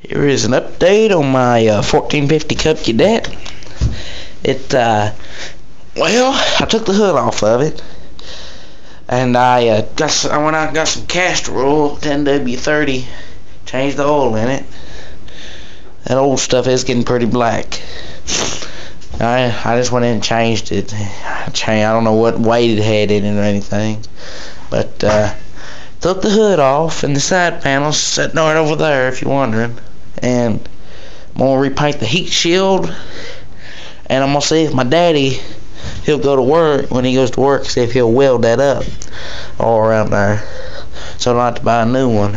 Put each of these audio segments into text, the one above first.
Here is an update on my 1450 Cub Cadet. Well, I took the hood off of it, and I went out and got some castor oil, 10W30, changed the oil in it. That old stuff is getting pretty black. I just went in and changed it. I don't know what weight it had in it or anything, but took the hood off, and the side panel's sitting right over there if you're wondering. And I'm gonna repaint the heat shield, and I'm gonna see if my daddy, he'll go to work, when he goes to work, see if he'll weld that up all around there, so I don't have to buy a new one.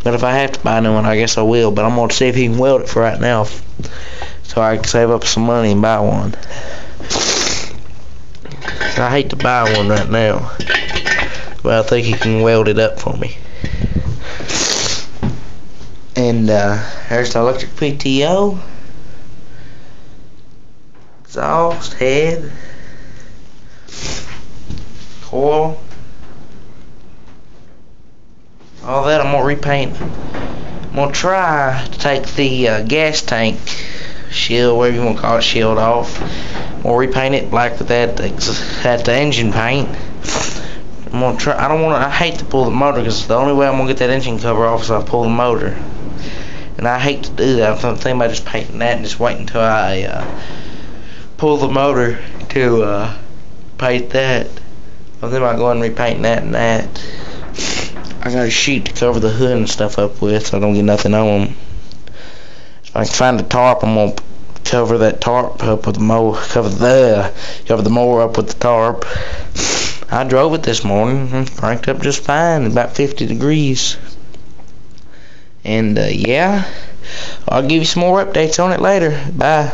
But if I have to buy a new one, I guess I will. But I'm gonna see if he can weld it for right now, so I can save up some money and buy one. I hate to buy one right now, but I think he can weld it up for me. And there's the electric PTO, exhaust, head, coil, all that. I'm gonna repaint. I'm gonna try to take the gas tank shield, whatever you want to call it, shield off. I'm gonna repaint it black with that engine paint. I'm gonna try. I hate to pull the motor, because the only way I'm gonna get that engine cover off is if I pull the motor. And I hate to do that. I'm thinking about just painting that and just waiting until I pull the motor to paint that. I'm thinking about going and repainting that and that. I got a sheet to cover the hood and stuff up with, so I don't get nothing on them. If I can find a tarp, I'm gonna cover that tarp up with the mower. Cover the mower up with the tarp. I drove it this morning and cranked up just fine, about 50 degrees. And yeah, I'll give you some more updates on it later. Bye.